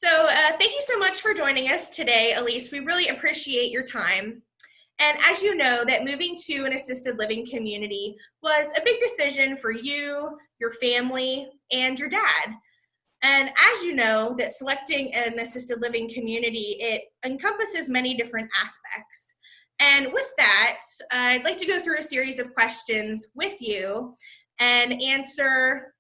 Thank you so much for joining us today, Alyse. We really appreciate your time. And as you know, that moving to an assisted living community was a big decision for you, your family, and your dad. And as you know, that selecting an assisted living community, it encompasses many different aspects. And with that, I'd like to go through a series of questions with you and answer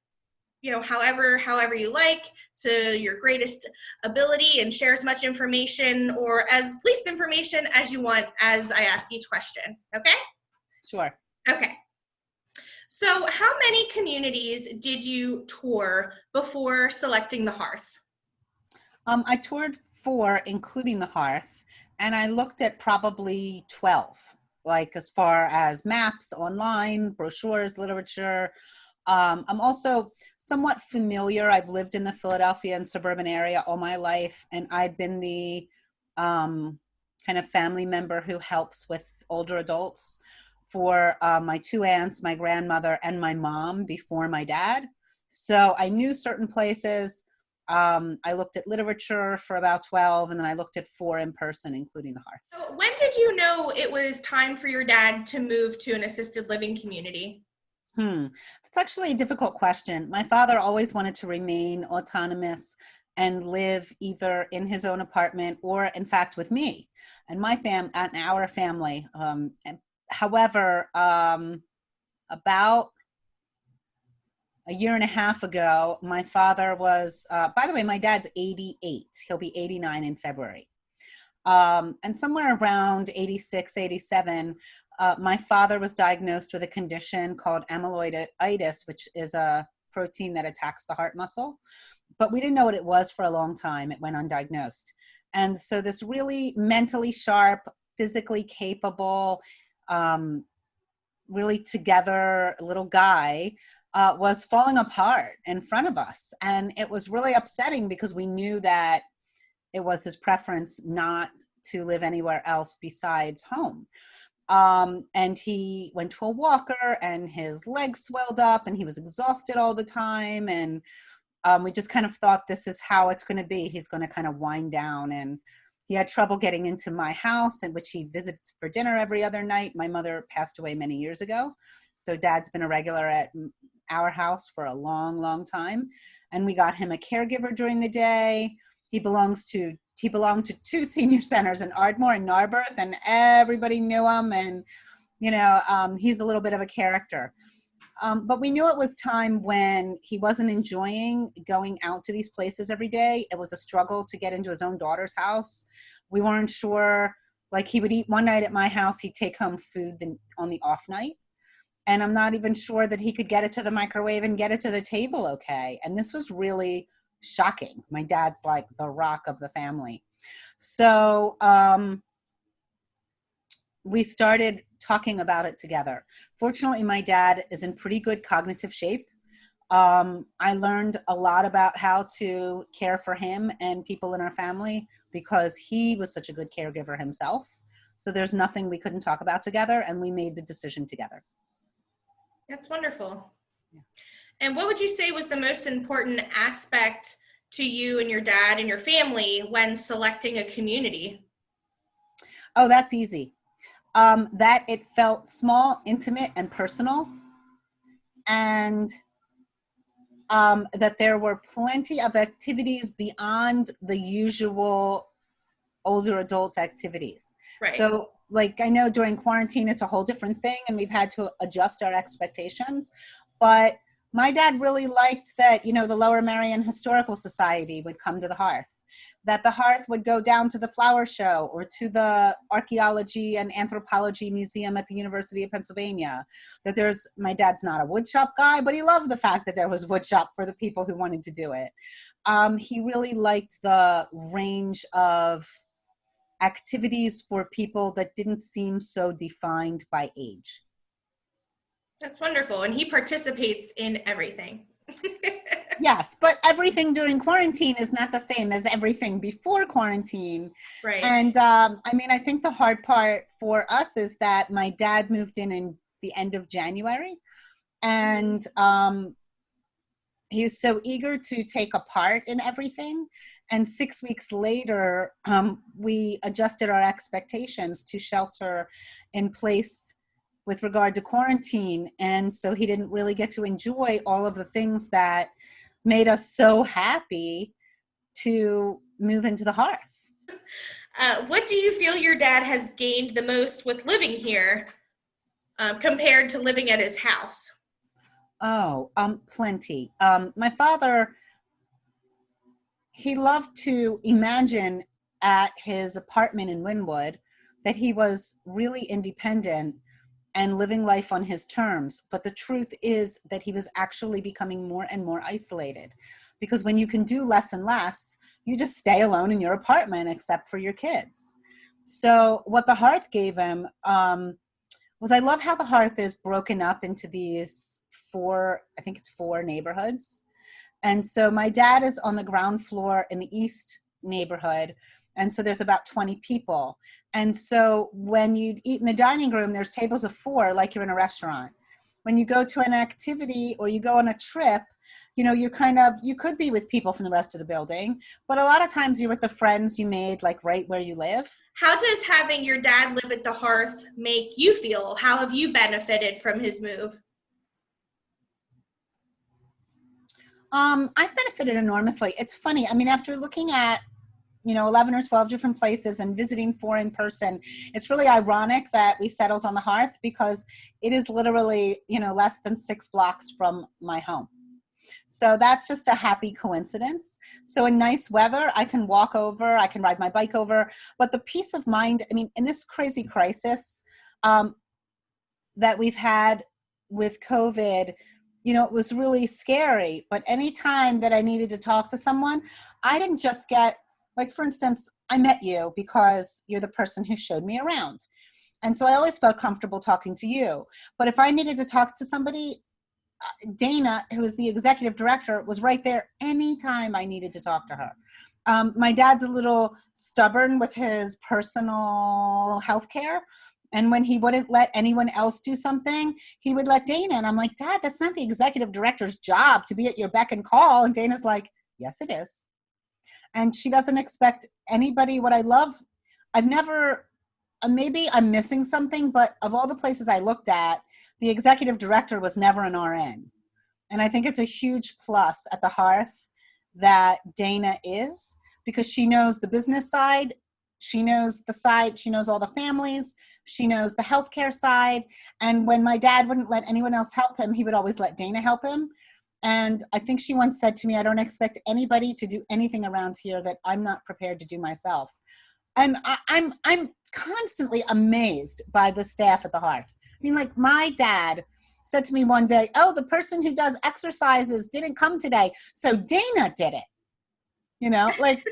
however you like to your greatest ability, and share as much information or as least information as you want as I ask each question. Okay? Sure. Okay. So how many communities did you tour before selecting the Hearth? I toured 4, including the Hearth, and I looked at probably 12, like as far as maps, online, brochures, literature. I'm also somewhat familiar. I've lived in the Philadelphia and suburban area all my life, and I've been the kind of family member who helps with older adults for my 2 aunts, my grandmother, and my mom before my dad. So I knew certain places. I looked at literature for about 12, and then I looked at 4 in person, including the Hearth. So when did you know it was time for your dad to move to an assisted living community? That's actually a difficult question. My father always wanted to remain autonomous and live either in his own apartment or, in fact, with me and our family. However, about a year and a half ago, my father was, by the way, my dad's 88. He'll be 89 in February. And somewhere around 86, 87, my father was diagnosed with a condition called amyloiditis, which is a protein that attacks the heart muscle. But we didn't know what it was for a long time. It went undiagnosed. And so this really mentally sharp, physically capable, really together little guy was falling apart in front of us. And it was really upsetting because we knew that it was his preference not to live anywhere else besides home. And he went to a walker and his legs swelled up and he was exhausted all the time. And we just kind of thought this is how it's going to be. He's going to kind of wind down. And he had trouble getting into my house, in which he visits for dinner every other night. My mother passed away many years ago. So Dad's been a regular at our house for a long, long time. And we got him a caregiver during the day. He belonged to 2 senior centers in Ardmore and Narberth, and everybody knew him. And, he's a little bit of a character. But we knew it was time when he wasn't enjoying going out to these places every day. It was a struggle to get into his own daughter's house. We weren't sure, like he would eat one night at my house, he'd take home food on the off night. And I'm not even sure that he could get it to the microwave and get it to the table okay. And this was really shocking. My dad's like the rock of the family. So we started talking about it together. Fortunately, my dad is in pretty good cognitive shape. I learned a lot about how to care for him and people in our family because he was such a good caregiver himself. So there's nothing we couldn't talk about together, and we made the decision together. That's wonderful. Yeah. And what would you say was the most important aspect to you and your dad and your family when selecting a community? Oh, that's easy. That it felt small, intimate, and personal, and that there were plenty of activities beyond the usual older adult activities. Right. So, like, I know during quarantine, it's a whole different thing, and we've had to adjust our expectations, but my dad really liked that, the Lower Merion Historical Society would come to the Hearth, that the Hearth would go down to the flower show or to the Archaeology and Anthropology Museum at the University of Pennsylvania, that my dad's not a woodshop guy, but he loved the fact that there was woodshop for the people who wanted to do it. He really liked the range of activities for people that didn't seem so defined by age. That's wonderful. And he participates in everything. Yes, but everything during quarantine is not the same as everything before quarantine. Right. And I think the hard part for us is that my dad moved in the end of January. And he was so eager to take a part in everything. And 6 weeks later, we adjusted our expectations to shelter in place with regard to quarantine. And so he didn't really get to enjoy all of the things that made us so happy to move into the Hearth. What do you feel your dad has gained the most with living here compared to living at his house? Oh, plenty. My father, he loved to imagine at his apartment in Wynwood that he was really independent and living life on his terms. But the truth is that he was actually becoming more and more isolated, because when you can do less and less, you just stay alone in your apartment except for your kids. So what the Hearth gave him was, I love how the Hearth is broken up into these I think it's four neighborhoods. And so my dad is on the ground floor in the east neighborhood. And so there's about 20 people. And so when you eat in the dining room, there's tables of four, like you're in a restaurant. When you go to an activity or you go on a trip, you could be with people from the rest of the building, but a lot of times you're with the friends you made, like right where you live. How does having your dad live at the Hearth make you feel? How have you benefited from his move? I've benefited enormously. It's funny. I mean, after looking at 11 or 12 different places and visiting four in person, it's really ironic that we settled on the Hearth, because it is literally, less than 6 blocks from my home. So that's just a happy coincidence. So in nice weather, I can walk over, I can ride my bike over, but the peace of mind, I mean, in this crazy crisis that we've had with COVID, it was really scary. But anytime that I needed to talk to someone, I didn't just get, like, for instance, I met you because you're the person who showed me around. And so I always felt comfortable talking to you. But if I needed to talk to somebody, Dana, who is the executive director, was right there anytime I needed to talk to her. My dad's a little stubborn with his personal health care. And when he wouldn't let anyone else do something, he would let Dana. And I'm like, Dad, that's not the executive director's job to be at your beck and call. And Dana's like, yes, it is. And she doesn't expect anybody. What I love, I've never, maybe I'm missing something, but of all the places I looked at, the executive director was never an RN. And I think it's a huge plus at the Hearth that Dana is, because she knows the business side, she knows the side, she knows all the families, she knows the healthcare side. And when my dad wouldn't let anyone else help him, he would always let Dana help him. And I think she once said to me, I don't expect anybody to do anything around here that I'm not prepared to do myself. And I'm constantly amazed by the staff at the Hearth. I mean, like, my dad said to me one day, oh, the person who does exercises didn't come today, so Dana did it. Like,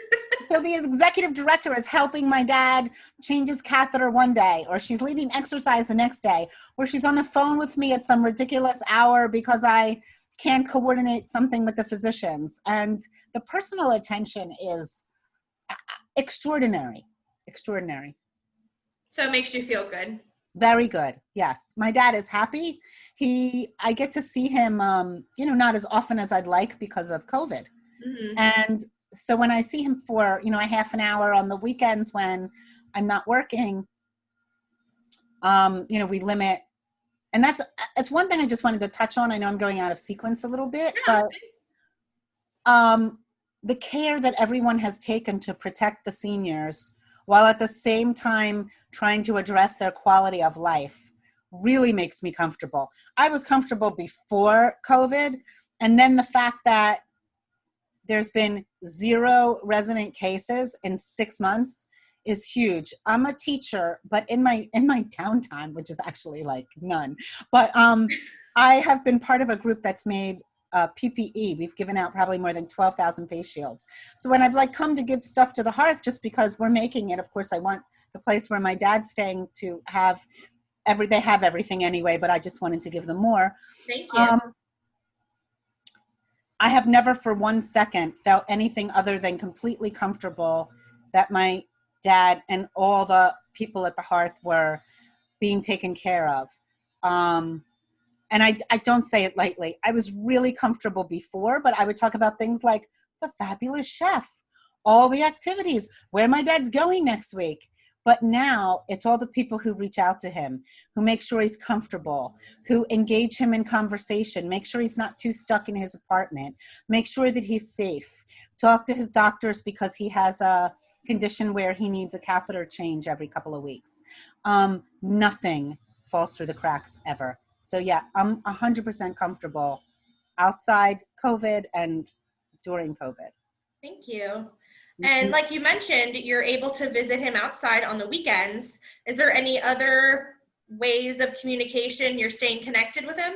so the executive director is helping my dad change his catheter one day, or she's leading exercise the next day, or she's on the phone with me at some ridiculous hour because I can't coordinate something with the physicians. And the personal attention is extraordinary. So it makes you feel good. Very good. Yes. My dad is happy. I get to see him, not as often as I'd like because of COVID. Mm-hmm. And so when I see him for, a half an hour on the weekends when I'm not working, we limit. And that's one thing I just wanted to touch on. I know I'm going out of sequence a little bit, Yeah. but the care that everyone has taken to protect the seniors, while at the same time trying to address their quality of life, really makes me comfortable. I was comfortable before COVID, and then the fact that there's been 0 resident cases in 6 months is huge. I'm a teacher, but in my downtime, which is actually like none, but I have been part of a group that's made PPE. We've given out probably more than 12,000 face shields. So when I've come to give stuff to the Hearth, just because we're making it, of course, I want the place where my dad's staying to have they have everything anyway, but I just wanted to give them more. Thank you. I have never for 1 second felt anything other than completely comfortable that my dad and all the people at the Hearth were being taken care of. And I don't say it lightly. I was really comfortable before, but I would talk about things like the fabulous chef, all the activities, where my dad's going next week. But now it's all the people who reach out to him, who make sure he's comfortable, who engage him in conversation, make sure he's not too stuck in his apartment, make sure that he's safe, talk to his doctors because he has a condition where he needs a catheter change every couple of weeks. Nothing falls through the cracks ever. So yeah, I'm 100% comfortable outside COVID and during COVID. Thank you. And like you mentioned, you're able to visit him outside on the weekends. Is there any other ways of communication you're staying connected with him?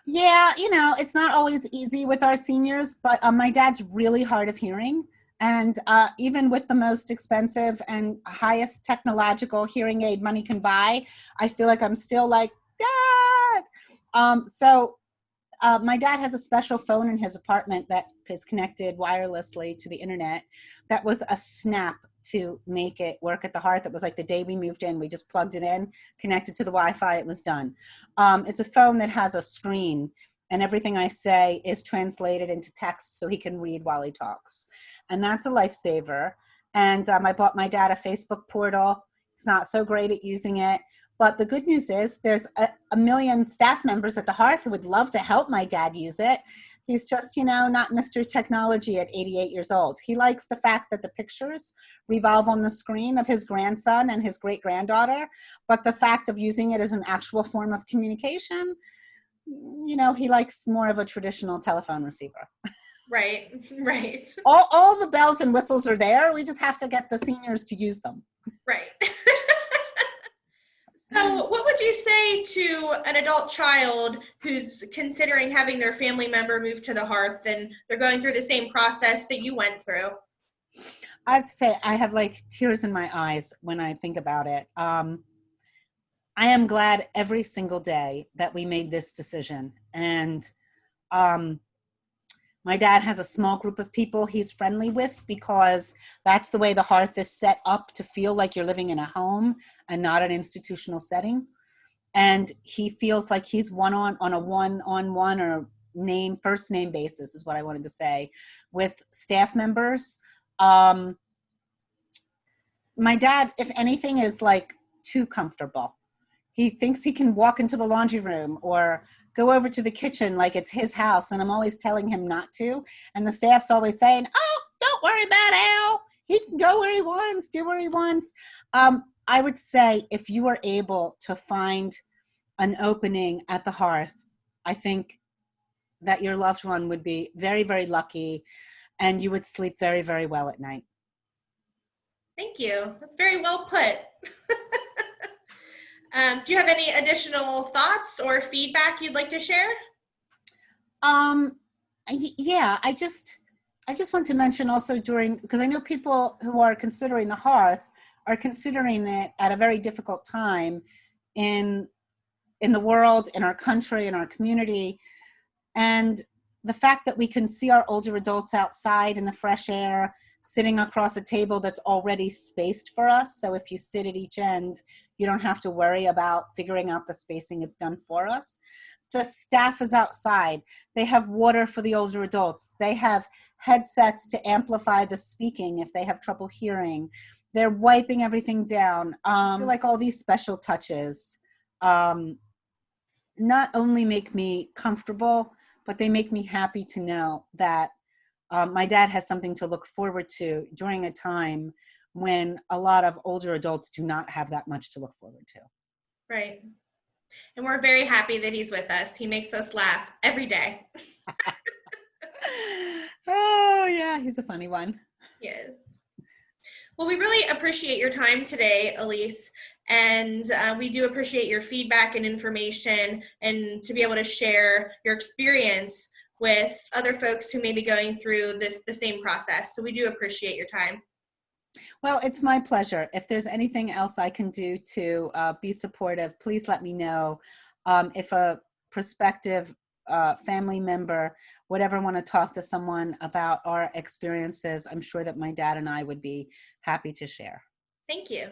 Yeah, it's not always easy with our seniors, but my dad's really hard of hearing. And even with the most expensive and highest technological hearing aid money can buy, I feel like I'm still like, Dad! So my dad has a special phone in his apartment that is connected wirelessly to the internet. That was a snap to make it work at the Hearth. It was like the day we moved in, we just plugged it in, connected to the Wi-Fi, it was done. It's a phone that has a screen, and everything I say is translated into text so he can read while he talks. And that's a lifesaver. And I bought my dad a Facebook portal. He's not so great at using it. But the good news is there's a million staff members at the Hearth who would love to help my dad use it. He's just, not Mr. Technology at 88 years old. He likes the fact that the pictures revolve on the screen of his grandson and his great-granddaughter. But the fact of using it as an actual form of communication, he likes more of a traditional telephone receiver. Right, right. All the bells and whistles are there. We just have to get the seniors to use them. Right. So what would you say to an adult child who's considering having their family member move to the Hearth and they're going through the same process that you went through? I have to say, I have like tears in my eyes when I think about it. I am glad every single day that we made this decision. And my dad has a small group of people he's friendly with because that's the way the Hearth is set up to feel like you're living in a home and not an institutional setting. And he feels like he's on a one-on-one or first name basis is what I wanted to say, with staff members. My dad, if anything, is like too comfortable. He thinks he can walk into the laundry room or go over to the kitchen like it's his house, and I'm always telling him not to. And the staff's always saying, "Oh, don't worry about Al. He can go where he wants, do where he wants." I would say if you are able to find an opening at the Hearth, I think that your loved one would be very, very lucky, and you would sleep very, very well at night. Thank you. That's very well put. Do you have any additional thoughts or feedback you'd like to share? Yeah, I just want to mention also because I know people who are considering the Hearth are considering it at a very difficult time in the world, in our country, in our community. And the fact that we can see our older adults outside in the fresh air, sitting across a table that's already spaced for us. So if you sit at each end, you don't have to worry about figuring out the spacing, it's done for us. The staff is outside. They have water for the older adults. They have headsets to amplify the speaking if they have trouble hearing. They're wiping everything down. I feel like all these special touches not only make me comfortable, but they make me happy to know that my dad has something to look forward to during a time when a lot of older adults do not have that much to look forward to. Right. And we're very happy that he's with us. He makes us laugh every day. Oh, yeah, he's a funny one. Yes. Well, we really appreciate your time today, Alyse, and we do appreciate your feedback and information and to be able to share your experience with other folks who may be going through the same process. So we do appreciate your time. Well, it's my pleasure. If there's anything else I can do to be supportive, please let me know. If a prospective family member would ever want to talk to someone about our experiences, I'm sure that my dad and I would be happy to share. Thank you.